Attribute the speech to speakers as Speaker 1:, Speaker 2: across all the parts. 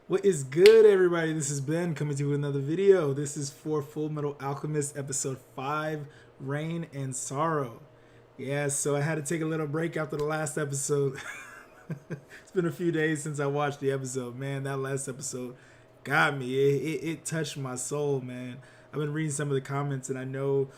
Speaker 1: What is good, everybody? This is Ben coming to you with another video. This is for Fullmetal Alchemist episode 5, Rain and Sorrow. Yeah, so I had to take a little break after the last episode. It's been a few days since I watched the episode. Man, that last episode got me. It touched my soul, man. I've been reading some of the comments, and I know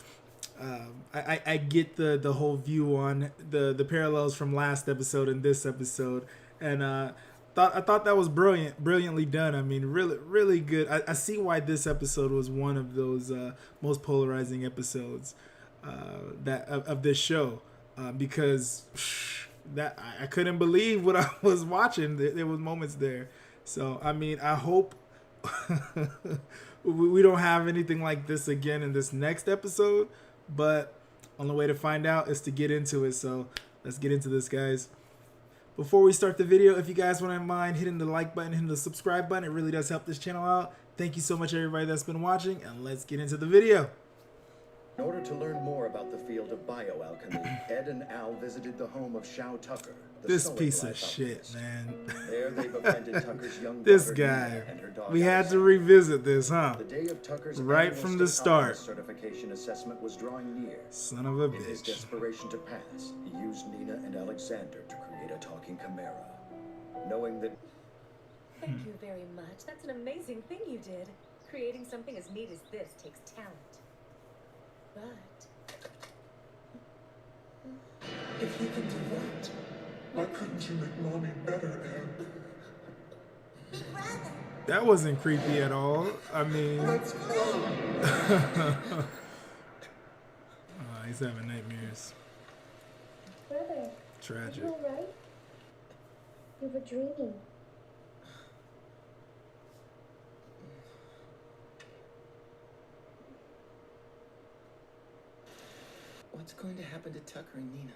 Speaker 1: I get the whole view on the parallels from last episode and this episode, and I thought that was brilliantly done. I mean, really good. I see why this episode was one of those most polarizing episodes of this show, because that I couldn't believe what I was watching. There was moments there. So I mean, I hope we don't have anything like this again in this next episode. But only way to find out is to get into it. So let's get into this, guys. Before we start the video, if you guys wouldn't mind hitting the like button, hitting the subscribe button, it really does help this channel out. Thank you so much, everybody that's been watching, and let's get into the video.
Speaker 2: In order to learn more about the field of bioalchemy, Ed and Al visited the home of Shao Tucker.
Speaker 1: This piece of shit, man.
Speaker 2: There they befriended Tucker's young
Speaker 1: This
Speaker 2: daughter,
Speaker 1: guy.
Speaker 2: Nina, and her dog,
Speaker 1: We had
Speaker 2: Allison.
Speaker 1: to revisit this, huh?
Speaker 2: The day of Tucker's
Speaker 1: Right
Speaker 2: annual
Speaker 1: from the
Speaker 2: state
Speaker 1: start.
Speaker 2: alchemist certification assessment was drawing near.
Speaker 1: Son of a
Speaker 2: In his
Speaker 1: bitch.
Speaker 2: desperation to pass, he used Nina and Alexander to create a talking chimera. Knowing that
Speaker 3: Thank you very much. That's an amazing thing you did. Creating something as neat as this takes talent. But
Speaker 4: If you can do that, why couldn't you make mommy better, Ed?
Speaker 1: That wasn't creepy at all. I mean,
Speaker 4: Let's go!
Speaker 1: he's having nightmares.
Speaker 5: Brother,
Speaker 1: Tragic.
Speaker 5: you alright? You were dreaming.
Speaker 6: What's going to happen to Tucker and Nina?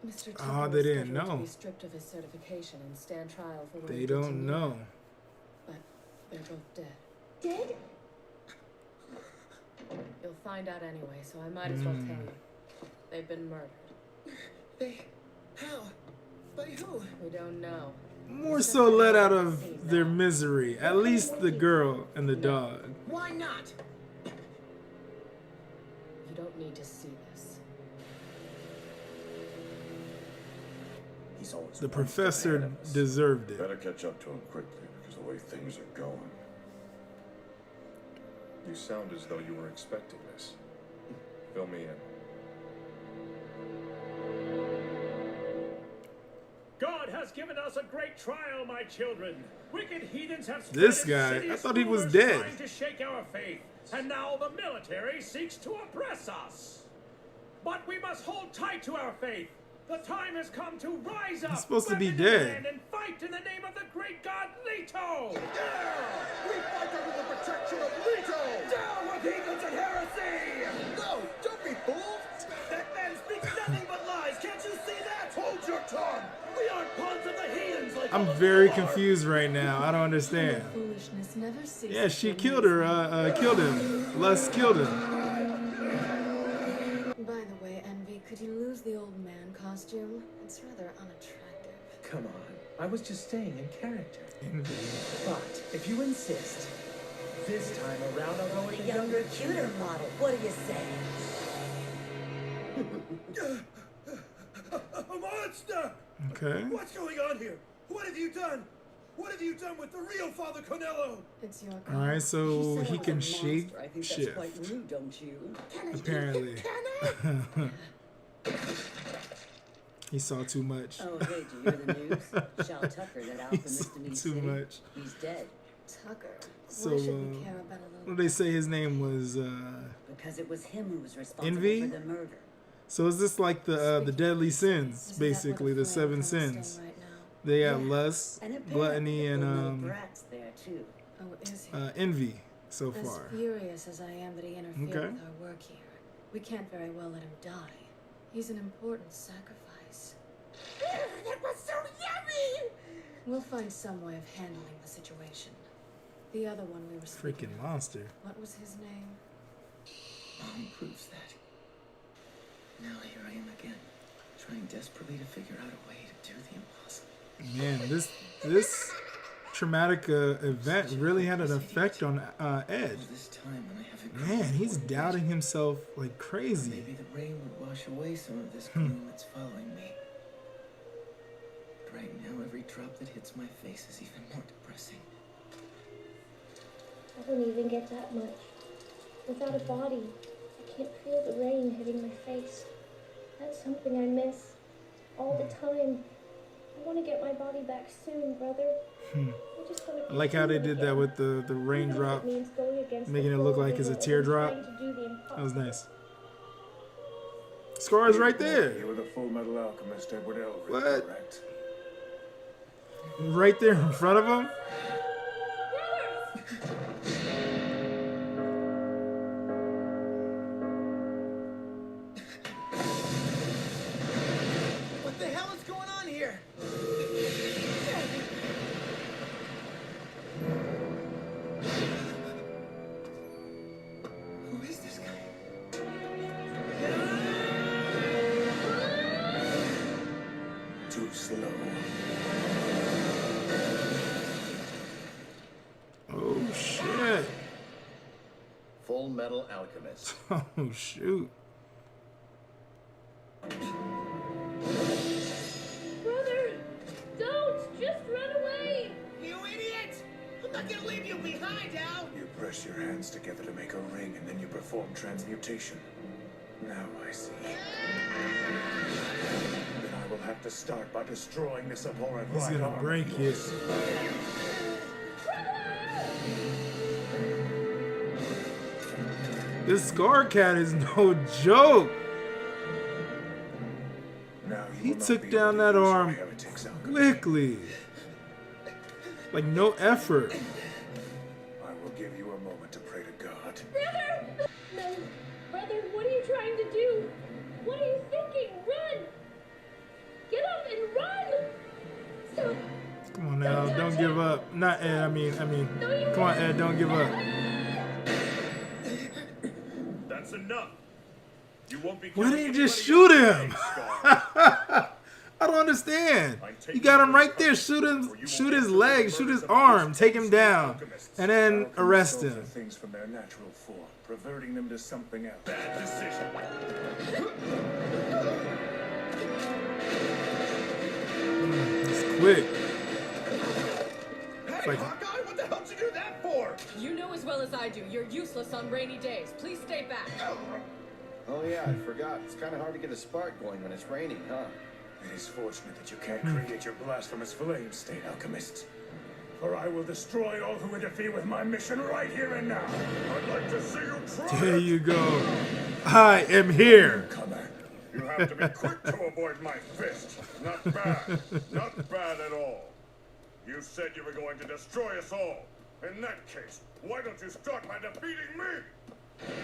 Speaker 3: Mr.
Speaker 1: Oh,
Speaker 3: Tucker
Speaker 1: they
Speaker 3: was
Speaker 1: didn't
Speaker 3: scheduled
Speaker 1: know.
Speaker 3: to be stripped of his certification and stand trial for what
Speaker 1: They
Speaker 3: he did to
Speaker 1: don't
Speaker 3: Nina.
Speaker 1: know.
Speaker 3: But they're both dead.
Speaker 5: Dead?
Speaker 3: You'll find out anyway, so I might as well tell you. They've been murdered.
Speaker 6: They... How? By who?
Speaker 3: We don't know.
Speaker 1: More so let out of their misery. At least the girl and the dog.
Speaker 6: Why not?
Speaker 3: You don't need to see this.
Speaker 2: he's always
Speaker 1: The
Speaker 2: one step
Speaker 1: professor
Speaker 2: ahead of us.
Speaker 1: deserved it.
Speaker 7: Better catch up to him quickly, because the way things are going. You sound as though you were expecting this. Fill me in.
Speaker 8: God has given us a great trial, my children. Wicked heathens have spread
Speaker 1: This guy, I
Speaker 8: insidious
Speaker 1: thought he was
Speaker 8: rumors
Speaker 1: dead.
Speaker 8: trying to shake our faith, and now the military seeks to oppress us. But we must hold tight to our faith. The time has come to rise up.
Speaker 1: He's supposed to be
Speaker 8: weapon in
Speaker 1: dead.
Speaker 8: hand, and fight in the name of the great god Leto.
Speaker 2: We fight under the protection of Leto!
Speaker 8: Down with heathens and heresy!
Speaker 2: No, don't be fooled!
Speaker 8: That man speaks nothing but lies. Can't you see that?
Speaker 2: Hold your tongue!
Speaker 8: We aren't pawns of the heathens like all
Speaker 1: I'm
Speaker 8: of
Speaker 1: very
Speaker 8: you are.
Speaker 1: confused right now. I don't understand.
Speaker 3: Foolishness never ceases.
Speaker 1: Yeah, she killed her. Killed him. Lust killed him.
Speaker 3: By the way, Envy, could you lose the old man costume? It's rather unattractive.
Speaker 6: Come on. I was just staying in character. But if you insist, this time around I'll go with
Speaker 9: A younger, cuter model. What do you say?
Speaker 8: A monster!
Speaker 1: Okay.
Speaker 8: What's going on here? What have you done? What have you done with the real Father Conello?
Speaker 3: It's your call.
Speaker 1: All right, so
Speaker 9: Said I
Speaker 1: he
Speaker 9: was
Speaker 1: can
Speaker 9: a monster.
Speaker 1: shape
Speaker 9: I think that's
Speaker 1: shift.
Speaker 9: quite rude, don't you?
Speaker 1: Apparently. He saw too much.
Speaker 9: Oh, hey, do you hear the news? Shao Tucker, that alchemist in East
Speaker 1: Too
Speaker 9: City,
Speaker 1: much.
Speaker 9: he's dead.
Speaker 3: Tucker.
Speaker 1: So,
Speaker 3: Why should we care about a
Speaker 1: what
Speaker 3: little?
Speaker 1: did they say his name was?
Speaker 9: Because it was him who was responsible
Speaker 1: Envy?
Speaker 9: for the murder.
Speaker 1: So is this like the deadly sins,
Speaker 3: Isn't that
Speaker 1: basically
Speaker 3: where
Speaker 1: the
Speaker 3: flame
Speaker 1: 7
Speaker 3: comes from
Speaker 1: sins?
Speaker 3: right now?
Speaker 1: They have
Speaker 9: Yeah.
Speaker 1: lust,
Speaker 9: And apparently
Speaker 1: gluttony,
Speaker 9: the little
Speaker 1: and
Speaker 9: brat's there too.
Speaker 3: Oh, is he?
Speaker 1: envy so
Speaker 3: As
Speaker 1: far.
Speaker 3: furious as I am that he interfered
Speaker 1: Okay.
Speaker 3: with our work here, we can't very well let him die. He's an important sacrifice.
Speaker 9: That was so yummy!
Speaker 3: We'll find some way of handling the situation. The other one we were speaking
Speaker 1: Freaking
Speaker 3: of,
Speaker 1: monster.
Speaker 3: what was his name?
Speaker 6: Mom proves that. Now here I him again, trying desperately to figure out a way to do the impossible.
Speaker 1: Man, this traumatic event really had an effect on Ed.
Speaker 6: This time when I haven't
Speaker 1: Man, he's doubting himself like crazy.
Speaker 6: Maybe the rain would wash away some of this gloom that's following me. But right now, every drop that hits my face is even more depressing.
Speaker 5: I don't even get that much. Without a body, I can't feel the rain hitting my face. That's something I miss all the time. I want to get my body back soon, brother. I just want to
Speaker 1: I like how they did that with the raindrop, making it look like it's a teardrop. That was nice. Scar is right there.
Speaker 7: You were the Fullmetal Alchemist Edward Elric,
Speaker 1: What?
Speaker 7: correct?
Speaker 1: Right there in front of him.
Speaker 6: What the hell is going on here? Who is this guy?
Speaker 7: Too slow.
Speaker 1: Oh shit.
Speaker 2: Fullmetal Alchemist.
Speaker 1: Oh shoot.
Speaker 5: Brother, don't! Just run away!
Speaker 6: You idiot! I'm not gonna leave you behind, Al!
Speaker 7: You press your hands together to make a ring, and then you perform transmutation. Now I see. Then I will have to start by destroying this abhorrent
Speaker 1: He's
Speaker 7: right
Speaker 1: gonna
Speaker 7: arm
Speaker 1: break
Speaker 7: of
Speaker 1: it.
Speaker 7: yours.
Speaker 1: This Scar Cat is no joke.
Speaker 7: Now you
Speaker 1: He
Speaker 7: will not
Speaker 1: took
Speaker 7: be
Speaker 1: down
Speaker 7: able to
Speaker 1: that
Speaker 7: use your
Speaker 1: arm
Speaker 7: heretics, Alchemy.
Speaker 1: quickly. Like no effort.
Speaker 7: I will give you a moment to pray to God.
Speaker 5: Brother! No, brother, what are you trying to do? What are you thinking? Run! Get up and run! Stop!
Speaker 1: Come on now, don't give up. Not Ed, I mean, come on Ed, don't give up.
Speaker 8: That's enough. You won't be.
Speaker 1: Why didn't you just
Speaker 8: killing
Speaker 1: shoot
Speaker 8: anybody
Speaker 1: him?
Speaker 8: else, Scar.
Speaker 1: I don't understand. You got him right there. Shoot him. Shoot his leg. Shoot his arm. Take him down, and then
Speaker 7: Alchemists
Speaker 1: arrest
Speaker 7: alter
Speaker 1: him.
Speaker 7: things from their natural form, perverting them to something else.
Speaker 8: Bad decision.
Speaker 1: It's quick.
Speaker 8: Hey,
Speaker 1: Like-
Speaker 8: Hawkeye, what the hell did you do that for?
Speaker 10: You know as well as I do, you're useless on rainy days. Please stay back.
Speaker 2: Oh yeah, I forgot. It's kind of hard to get a spark going when it's raining, huh?
Speaker 7: It is fortunate that you can't create your blasphemous flame state, alchemists. For I will destroy all who interfere with my mission right here and now.
Speaker 8: I'd like to see you try.
Speaker 1: There you go. I am here.
Speaker 7: Newcomer.
Speaker 8: You have to be quick to avoid my fist. Not bad. Not bad at all. You said you were going to destroy us all. In that case, why don't you start by defeating me?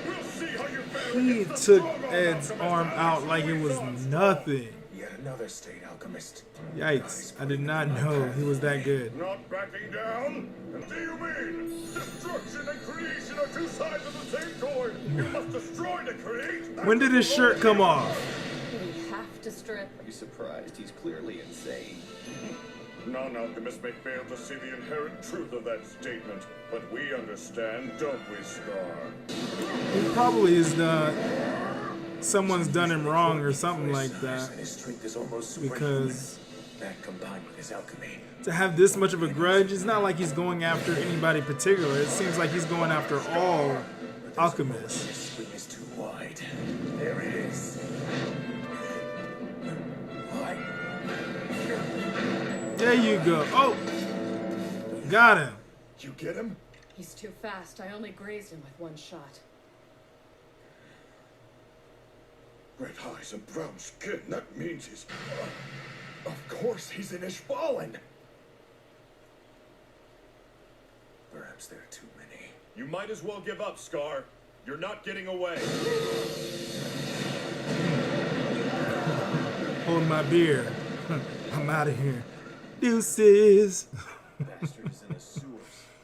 Speaker 8: We'll see how you fare
Speaker 1: He
Speaker 8: against the
Speaker 1: took
Speaker 8: strong-arm
Speaker 1: Ed's
Speaker 8: alchemist
Speaker 1: arm out like it was nothing.
Speaker 7: Yet another state alchemist.
Speaker 1: Yikes. I did not know he was that good.
Speaker 8: Not backing down? And do you mean destruction and creation are two sides of the same coin? You must destroy to create.
Speaker 1: When did his shirt come off?
Speaker 10: We have to strip.
Speaker 2: Are you surprised? He's clearly insane.
Speaker 8: Non-alchemists may fail to see the inherent truth of that statement, but we understand, don't we, Scar?
Speaker 1: He probably is someone's done him wrong or something like that.
Speaker 7: And his strength is almost
Speaker 1: Because
Speaker 7: that combined with his alchemy.
Speaker 1: to have this much of a grudge, it's not like he's going after anybody particular. It seems like he's going after all alchemists.
Speaker 7: His swing is too wide. There it is. Why?
Speaker 1: There you go. Oh, got him.
Speaker 8: You get him?
Speaker 10: He's too fast. I only grazed him with one shot.
Speaker 8: Red eyes and brown skin, that means he's... Of course he's an Ishbalan!
Speaker 7: Perhaps there are too many.
Speaker 8: You might as well give up, Scar. You're not getting away.
Speaker 1: Hold my beer. I'm out of here. Deuces.
Speaker 8: Bastard is in the sewers.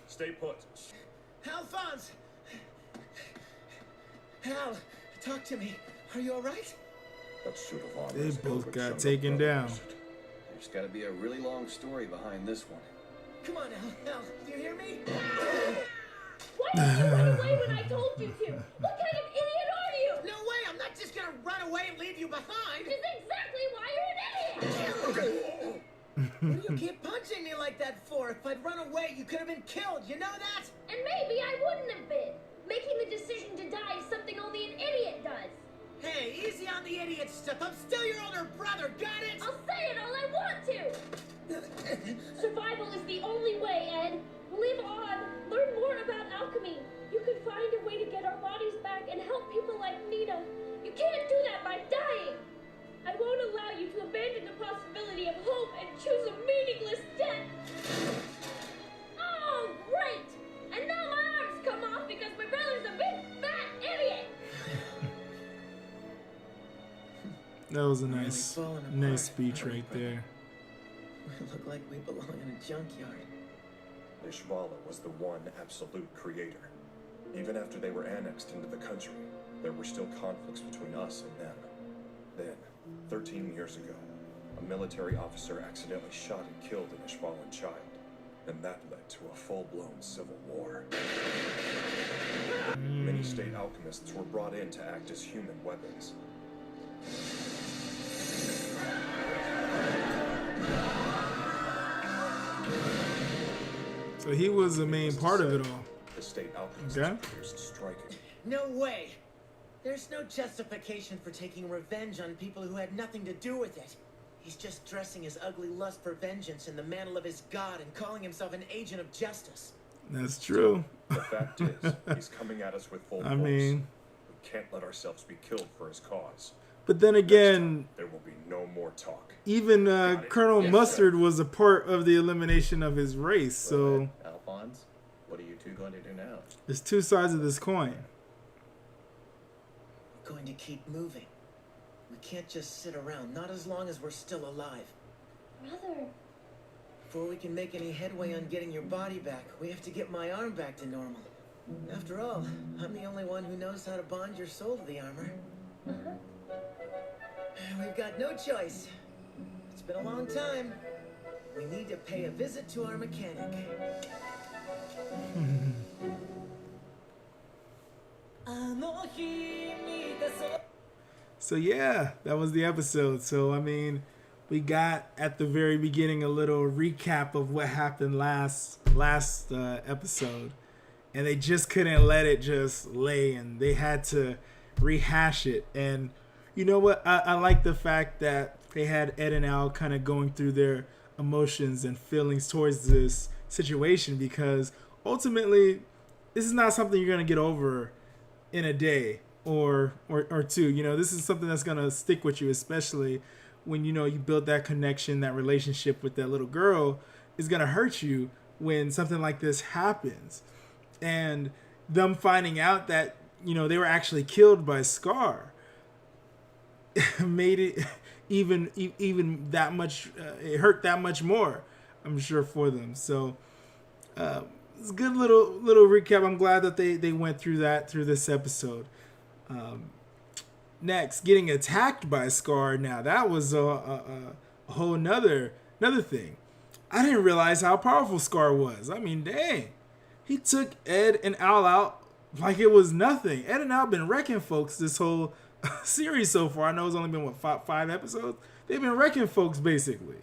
Speaker 8: Stay put.
Speaker 6: Alphonse! Hal, talk to me. Are you all right?
Speaker 2: That suit of armor
Speaker 1: They
Speaker 2: is
Speaker 1: both
Speaker 2: perfect,
Speaker 1: got
Speaker 2: son of
Speaker 1: taken
Speaker 2: a
Speaker 1: down.
Speaker 2: brother.
Speaker 6: There's got to be a really long story behind this one.
Speaker 9: Come on, Al, do you hear me?
Speaker 5: Why did you run away when I told you to? What kind of idiot are you?
Speaker 9: No way, I'm not just gonna run away and leave you behind.
Speaker 5: This is exactly why you're an idiot!
Speaker 9: What do you keep punching me like that for? If I'd run away, you could have been killed, you know that?
Speaker 5: And maybe I wouldn't have been. Making the decision to die is something only an idiot does.
Speaker 9: Hey, easy on the idiot stuff. I'm still your older brother, got it?
Speaker 5: I'll say it all I want to. Survival is the only way, Ed. Live on. Learn more about alchemy. You can find a way to get our bodies back and help people like Nina. You can't do that by dying. I won't allow you to abandon the possibility of hope and choose a meaningless death. Oh, great! And now my arms come off because my brother's a big fat idiot.
Speaker 1: That was a
Speaker 6: Really
Speaker 1: nice,
Speaker 6: falling apart,
Speaker 1: nice speech
Speaker 6: aren't we,
Speaker 1: right
Speaker 6: brother?
Speaker 1: there.
Speaker 6: We look like we belong in a junkyard.
Speaker 2: Ishvala was the one absolute creator. Even after they were annexed into the country, there were still conflicts between us and them. Then, 13 years ago, a military officer accidentally shot and killed an Ishvalan child, and that led to a full-blown civil war. Many state alchemists were brought in to act as human weapons.
Speaker 1: So he was the main part of it all.
Speaker 2: The state alchemists
Speaker 1: Okay.
Speaker 2: produced striking.
Speaker 9: No way. There's no justification for taking revenge on people who had nothing to do with it. He's just dressing his ugly lust for vengeance in the mantle of his god and calling himself an agent of justice.
Speaker 1: That's true.
Speaker 2: The fact is, he's coming at us with full
Speaker 1: I
Speaker 2: force.
Speaker 1: mean,
Speaker 2: We can't let ourselves be killed for his cause.
Speaker 1: but then again,
Speaker 2: There will be no more talk.
Speaker 1: even
Speaker 2: Got it.
Speaker 1: Colonel
Speaker 2: Yes,
Speaker 1: Mustard was a part of the elimination of his race. So
Speaker 6: Alphonse, what are you two going to do now?
Speaker 1: there's two sides of this coin.
Speaker 9: We're going to keep moving. We can't just sit around, not as long as we're still alive.
Speaker 5: Brother,
Speaker 9: Before we can make any headway on getting your body back, we have to get my arm back to normal. After all, I'm the only one who knows how to bond your soul to the armor. We've got no choice. It's been a long time. We need to pay a visit to our mechanic.
Speaker 1: So yeah, that was the episode. So I mean, we got at the very beginning a little recap of what happened last episode, and they just couldn't let it just lay, and they had to rehash it. And you know what? I like the fact that they had Ed and Al kind of going through their emotions and feelings towards this situation, because ultimately, this is not something you're gonna get over in a day or two. You know, this is something that's gonna stick with you, especially when you know you build that connection, that relationship with that little girl is gonna hurt you when something like this happens. And them finding out that, you know, they were actually killed by Scar made it even that much, it hurt that much more, I'm sure, for them. So it's a good little recap. I'm glad that they went through this episode. Next, getting attacked by Scar. Now that was a whole another thing. I didn't realize how powerful Scar was. I mean, dang, he took Ed and Al out like it was nothing. Ed and Al been wrecking folks this whole series so far. I know it's only been five episodes. They've been wrecking folks basically.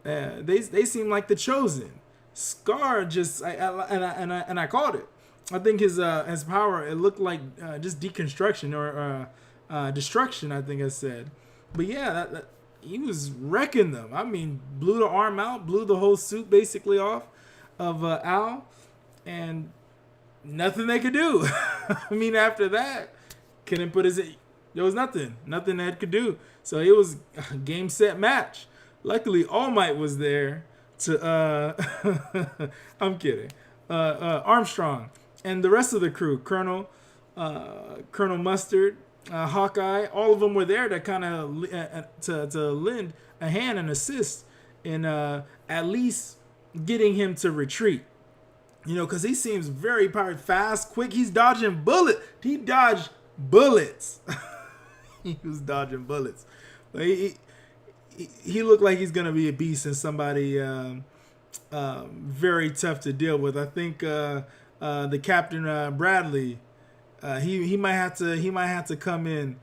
Speaker 1: They seem like the chosen. Scar just I called it. I think his power, it looked like just deconstruction or destruction, I think I said. But yeah, that he was wrecking them. I mean, blew the arm out, blew the whole suit basically off of Al, and nothing they could do. I mean, after that, couldn't put his. There was nothing Ed could do. So it was a game, set, match. Luckily, All Might was there to. I'm kidding. Armstrong and the rest of the crew, Colonel Mustard, Hawkeye, all of them were there to kind of to lend a hand and assist in at least getting him to retreat. You know, because he seems very powerful, fast, quick. He's dodging bullets. He dodged bullets. He was dodging bullets. But he looked like he's gonna be a beast and somebody very tough to deal with. I think the Captain Bradley, he might have to come in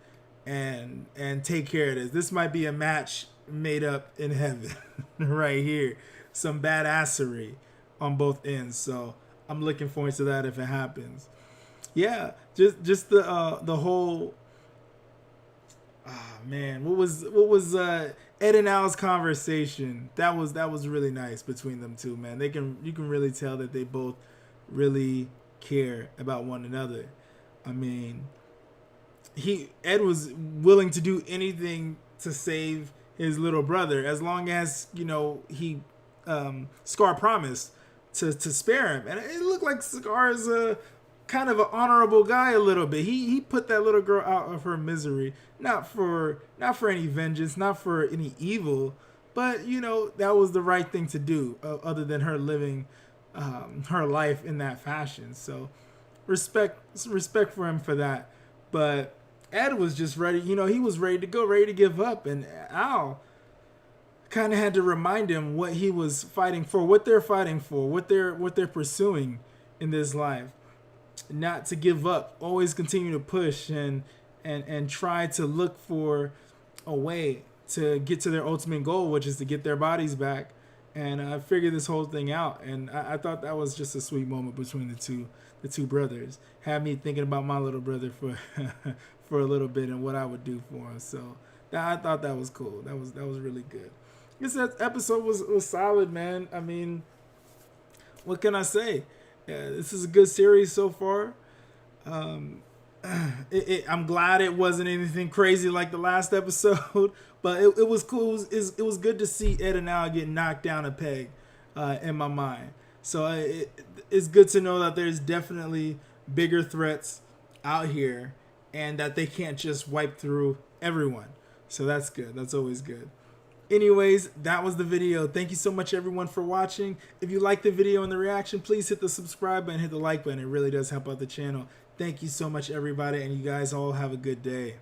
Speaker 1: and take care of this. This might be a match made up in heaven right here. Some badassery on both ends. So I'm looking forward to that if it happens. Yeah, just the whole. Oh man, what was Ed and Al's conversation? That was really nice between them two, man. You can really tell that they both really care about one another. I mean, Ed was willing to do anything to save his little brother, as long as, you know, Scar promised to spare him. And it looked like Scar is a kind of an honorable guy a little bit. He put that little girl out of her misery, not for any vengeance, not for any evil, but, you know, that was the right thing to do, other than her living her life in that fashion. So respect for him for that. But Ed was just ready, you know, he was ready to go, ready to give up, and Al kind of had to remind him what he was fighting for, what they're fighting for, what they're pursuing in this life. Not to give up, always continue to push and try to look for a way to get to their ultimate goal, which is to get their bodies back and figure this whole thing out. And I thought that was just a sweet moment between the two brothers. Had me thinking about my little brother for for a little bit and what I would do for him. So I thought that was cool. That was really good. I guess that episode was solid, man. I mean, what can I say? Yeah, this is a good series so far. I'm glad it wasn't anything crazy like the last episode, but it was cool. It was good to see Ed and Al get knocked down a peg in my mind. So it's good to know that there's definitely bigger threats out here and that they can't just wipe through everyone. So that's good. That's always good. Anyways, that was the video. Thank you so much, everyone, for watching. If you liked the video and the reaction, please hit the subscribe button, hit the like button. It really does help out the channel. Thank you so much, everybody, and you guys all have a good day.